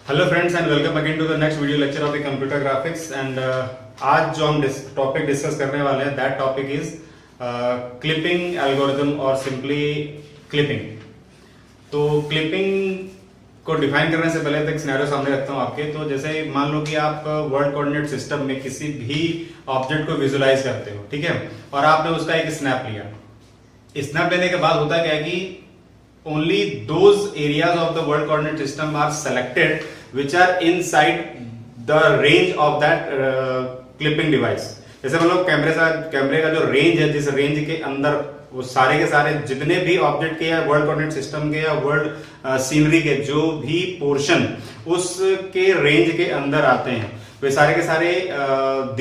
Hello friends and welcome again to the next video lecture of computer graphics and आज जो हम topic discuss करने वाले हैं that topic is clipping algorithm और सिंपली क्लिपिंग। तो क्लिपिंग को डिफाइन करने से पहले एक सिनेरियो सामने रखता हूं आपके। तो जैसे मान लो कि आप वर्ल्ड कोऑर्डिनेट सिस्टम में किसी भी ऑब्जेक्ट को विजुलाइज करते हो, ठीक है, और आपने उसका एक स्नैप लिया। स्नैप लेने के बाद होता क्या है कि only those areas of the world coordinate system are selected which are inside the range of that clipping device। जैसे मतलब कैमरे का जो रेंज है, जिस रेंज के अंदर वो सारे के सारे जितने भी ऑब्जेक्ट के या वर्ल्ड कोऑर्डिनेट सिस्टम के या वर्ल्ड सीनरी के जो भी पोर्शन उसके रेंज के अंदर आते हैं वे सारे के सारे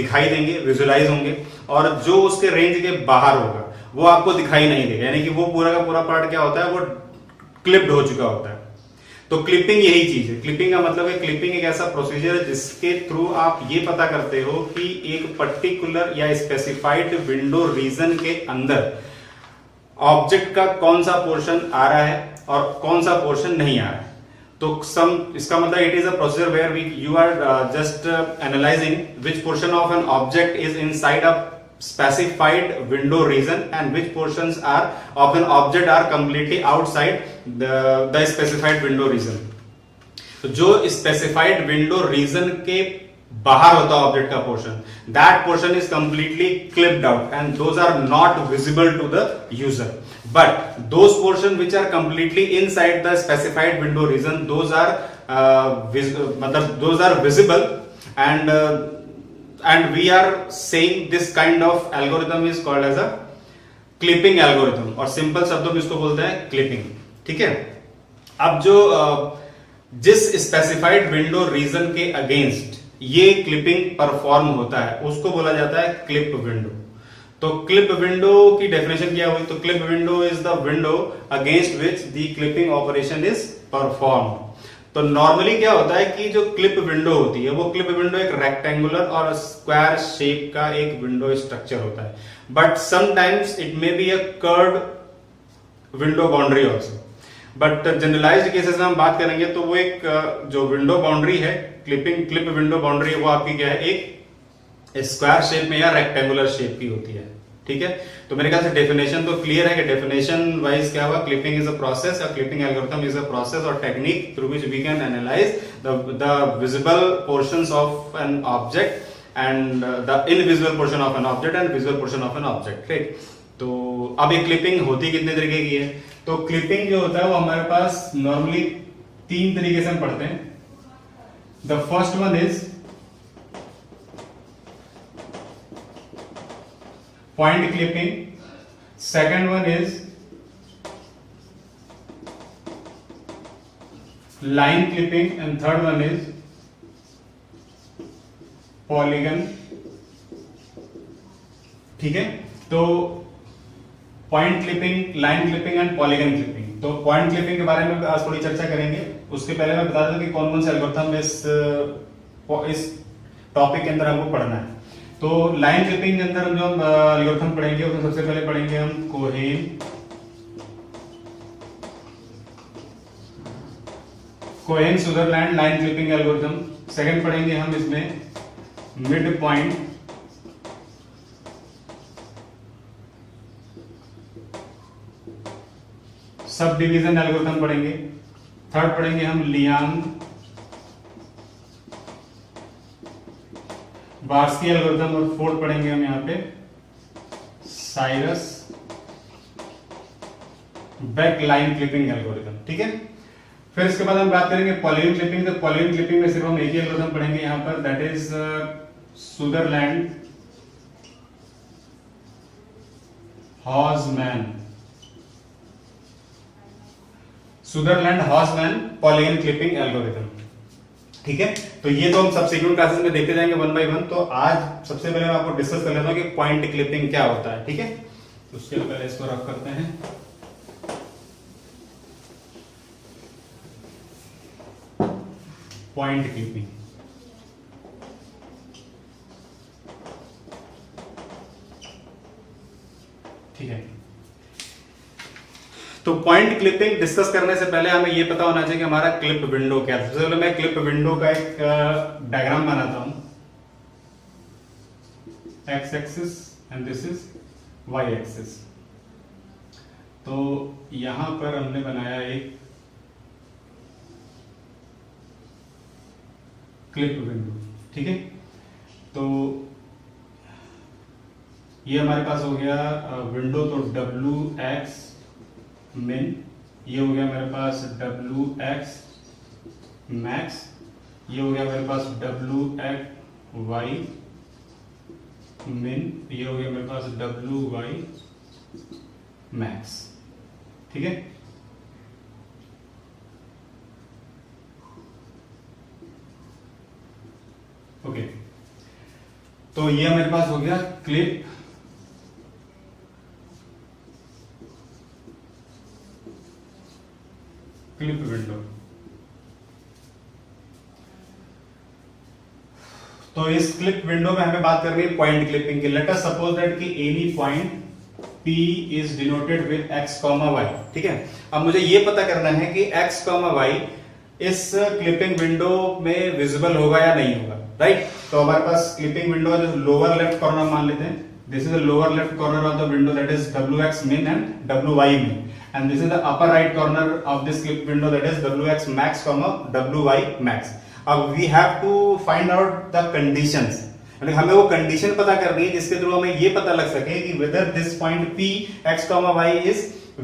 दिखाई देंगे, विजुलाइज होंगे, और जो उसके रेंज के बाहर होगा वो आपको दिखाई नहीं देगा। यानी कि वो पूरा का पूरा पार्ट क्या होता है, वो क्लिप्ड हो चुका होता है। तो क्लिपिंग यही चीज है। क्लिपिंग का मतलब है, क्लिपिंग एक ऐसा प्रोसीजर है जिसके थ्रू आप ये पता करते हो कि एक पर्टिकुलर या स्पेसिफाइड विंडो रीजन के अंदर ऑब्जेक्ट का कौन सा पोर्शन आ रहा है और कौन सा पोर्शन नहीं आ रहा है। तो इसका मतलब it is a procedure where you are just analysing which portion of an object is inside a specified window region and which portions are of an object are completely outside the specified window region। तो जो specified window region के बाहर होता है object का portion, that portion is completely clipped out and those are not visible to the user। But those portion which are completely inside the specified window region, those are visible and we are saying this kind of algorithm is called as a clipping algorithm, और simple शब्दों में इसको बोलते हैं clipping. ठीक है, अब जो जिस स्पेसिफाइड विंडो रीजन के अगेंस्ट ये क्लिपिंग परफॉर्म होता है उसको बोला जाता है क्लिप विंडो। तो क्लिप विंडो की डेफिनेशन क्या हुई? तो clip window is the window against which the clipping operation is perform. तो नॉर्मली क्या होता है कि जो क्लिप विंडो होती है वो क्लिप विंडो एक रेक्टेंगुलर और स्क्वायर शेप का एक विंडो स्ट्रक्चर होता है, but sometimes it may be a curved window boundary also. But generalised cases में हम बात करेंगे तो वो एक जो विंडो बाउंड्री है, क्लिप विंडो बाउंड्री, वो आपकी क्या है, एक स्क्वायर शेप में या रेक्टेंगुलर शेप की होती है। ठीक है, तो मेरे ख्याल से डेफिनेशन तो क्लियर है कि डेफिनेशन वाइज क्या हुआ, क्लिपिंग इज अ प्रोसेस, या clipping algorithm is a process और technique through which we can analyse the visible portions of an object and the invisible portion of an object and visible portion of an object. ठीक, तो अब ये clipping होती कितने तरीके की है? तो क्लिपिंग जो होता है वो हमारे पास नॉर्मली तीन तरीके से हम पढ़ते हैं। The first one is point clipping, second one is line clipping and third one is polygon। ठीक है, तो point clipping, line clipping and polygon clipping. तो पॉइंट क्लिपिंग के बारे में आज थोड़ी चर्चा करेंगे। उसके पहले मैं बता दूं कि कौन कौन से एल्गोरिथम इस टॉपिक के अंदर हमको पढ़ना है। तो लाइन क्लिपिंग के अंदर जो हम एल्गोरिथम पढ़ेंगे उसमें सबसे पहले पढ़ेंगे हम Cohen Sutherland line clipping algorithm. Second पढ़ेंगे हम इसमें mid point sub division algorithm पढ़ेंगे। थर्ड पढ़ेंगे हम लियांग बार्स्की एल्गोरिथम, और फोर्थ पढ़ेंगे हम यहाँ पे Cyrus Beck line clipping algorithm. ठीक है, फिर इसके बाद हम बात करेंगे पॉलीगन क्लिपिंग। तो पॉलीगन क्लिपिंग में सिर्फ हम एक ही एल्गोरिथम पढ़ेंगे यहाँ पर, दैट इज सुदरलैंड हॉसमैन पॉलीगन क्लिपिंग एल्गोरिथम। ठीक है, तो ये तो हम सब्सिक्वेंट क्लासेस में देखते जाएंगे वन बाय वन। तो आज सबसे पहले मैं आपको डिस्कस कर लेता हूं कि पॉइंट क्लिपिंग क्या होता है। ठीक है, तो उसके लिए पहले इसको रख करते हैं। पॉइंट क्लिपिंग, ठीक है, तो पॉइंट क्लिपिंग डिस्कस करने से पहले हमें ये पता होना चाहिए कि हमारा क्लिप विंडो क्या है। सबसे पहले मैं क्लिप विंडो का एक डायग्राम बनाता हूं, x axis and this is y axis. तो यहां पर हमने बनाया एक क्लिप विंडो, ठीक है। तो ये हमारे पास हो गया विंडो, तो डब्ल्यू एक्स मिन, ये हो गया मेरे पास डब्ल्यू एक्स मैक्स, ये हो गया मेरे पास डब्ल्यू एक्स वाई मिन, ये हो गया मेरे पास डब्ल्यू वाई मैक्स, ठीक है। ओके, तो ये मेरे पास हो गया क्लिप विंडो। तो इस क्लिप विंडो में हमें बात करनी है पॉइंट क्लिपिंग की। लेट अस सपोज दैट कि any point P is denoted with x, y, ठीक है। अब मुझे ये पता करना है कि x, y इस क्लिपिंग विंडो में विजिबल होगा या नहीं होगा, राइट। तो हमारे पास क्लिपिंग विंडो जो लोअर लेफ्ट कॉर्नर मान लेते हैं, this is the lower left corner of the window, that is wx min and wy min, and this is the upper right corner of this clip window, that is wx max wy max. अब we have to find out the conditions, यानी हमें वो condition पता करनी है जिसके through हमें ये पता लग सके कि whether this point P x, y is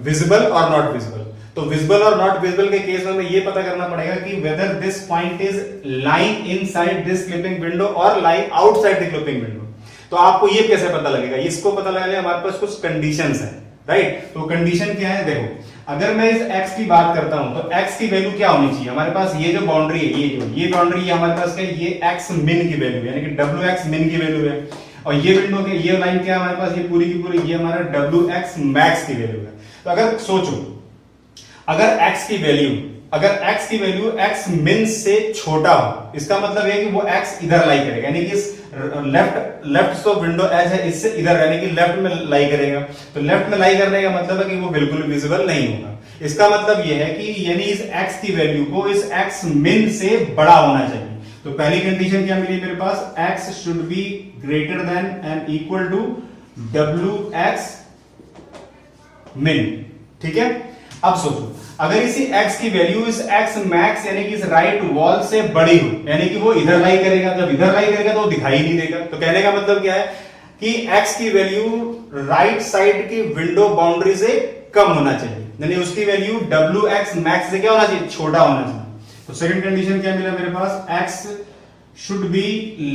visible or not visible। तो विजिबल और नॉट विजिबल के केस में हमें ये पता करना पड़ेगा कि whether this point is lying inside this clipping window or lying outside the clipping window। तो आपको ये कैसे पता लगेगा? इसको पता लगाने हमारे पास कुछ कंडीशंस हैं, राइट। तो कंडीशन क्या है, देखो, अगर मैं इस x की बात करता हूं तो x की वैल्यू क्या होनी चाहिए हमारे पास? ये जो बाउंड्री है, ये बाउंड्री है हमारे पास क्या है? ये x min की वैल्यू है, यानी कि wx min की वैल्यू है। और ये विंडो के ये लाइन क्या है हमारे पास? ये पूरी की पूरी ये हमारा wx max की वैल्यू है। तो अगर सोचो, अगर x की वैल्यू x min से छोटा हो, इसका मतलब है कि वो x इधर लाई करेगा, यानी कि इस लेफ्ट तो विंडो एज है, इससे इधर यानी कि लेफ्ट में लाई करेगा। तो लेफ्ट में लाई करने का मतलब है कि वो बिल्कुल विजिबल नहीं होगा। इसका मतलब ये है कि यानी इस x की वैल्यू को इस x min से बड़ा होना चाहिए। तो पहली कंडीशन क्या मिली मेरे पास? x should be greater than and equal to wx min, ठीक है। अब सोचो, अगर इसी x की वैल्यू इस x max यानी कि इस राइट वॉल से बड़ी हो, यानी कि वो इधर लाई करेगा, जब इधर लाई करेगा तो वो दिखाई नहीं देगा। तो कहने का मतलब क्या है कि x की वैल्यू राइट साइड की विंडो बाउंड्री से कम होना चाहिए, यानी उसकी वैल्यू wx max से क्या होना चाहिए? छोटा होना चाहिए। तो सेकंड कंडीशन क्या मिला मेरे पास? x should be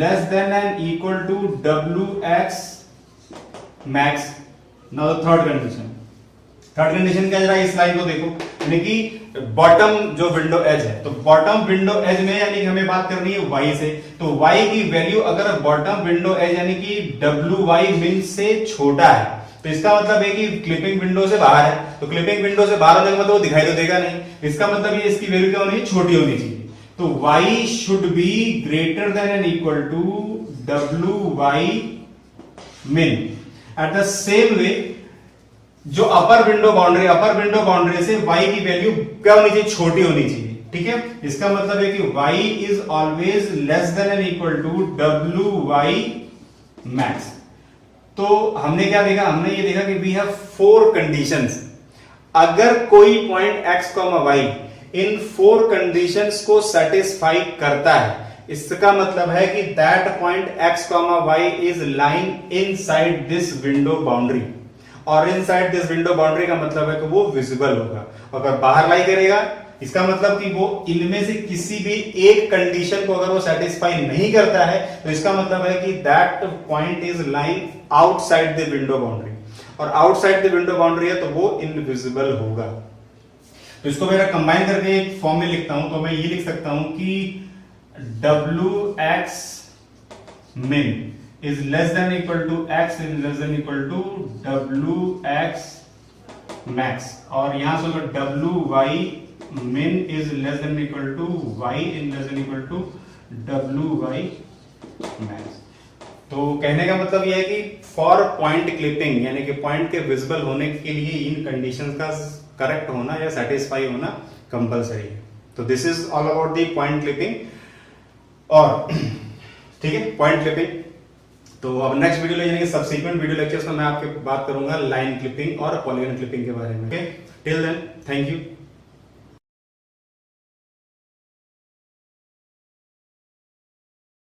less than and equal to wx max। Now third condition क्या जरा इस लाइन को देखो, यानी कि बॉटम जो विंडो एज है, तो बॉटम विंडो एज में यानी कि हमें बात करनी है y से। तो y की वैल्यू अगर बॉटम विंडो एज यानी कि wy min से छोटा है, तो इसका मतलब है कि क्लिपिंग विंडो से बाहर है। तो क्लिपिंग विंडो से बाहर होने का मतलब वो दिखाई तो देगा नहीं, इसका मतलब ये इसकी वैल्यू क्या होनी है? छोटी होनी चाहिए। तो y should be greater than and equal to wy min। At the same way जो अपर विंडो बाउंड्री से y की वैल्यू क्या होनी चाहिए? छोटी होनी चाहिए, ठीक है। इसका मतलब है कि y is always less than and equal to wy max। तो हमने क्या देखा? हमने ये देखा कि वी हैव 4 कंडीशंस। अगर कोई पॉइंट x, y इन 4 कंडीशंस को सेटिस्फाई करता है, इसका मतलब है कि that point x, y is lying inside this window boundary. और इनसाइड दिस विंडो बाउंड्री का मतलब है कि वो विजिबल होगा। अगर बाहर लाई करेगा, इसका मतलब कि वो इनमें से किसी भी एक कंडीशन को अगर वो सेटिस्फाई नहीं करता है, तो इसका मतलब है कि that point is lying outside the window boundary. और आउटसाइड द विंडो बाउंड्री है तो वो इनविजिबल होगा। तो इसको मेरा कंबाइन करके एक फॉर्म में लिखता हूं, तो मैं ये लिख सकता हूं कि wx min is less than equal to x is less than equal to wx max, और यहां से wy min is less than equal to y is less than equal to wy max। तो कहने का मतलब यह है कि फॉर पॉइंट क्लिपिंग यानी कि पॉइंट के विजिबल होने के लिए इन कंडीशंस का करेक्ट होना या सेटिस्फाई होना कंपलसरी है। तो this is all about the point clipping. और ठीक है, पॉइंट क्लिपिंग। तो अब नेक्स्ट वीडियो यानी कि सब्सीक्वेंट वीडियो लेक्चर्स में मैं आपके बात करूंगा लाइन क्लिपिंग और पॉलीगन क्लिपिंग के बारे में। Okay, till then thank you.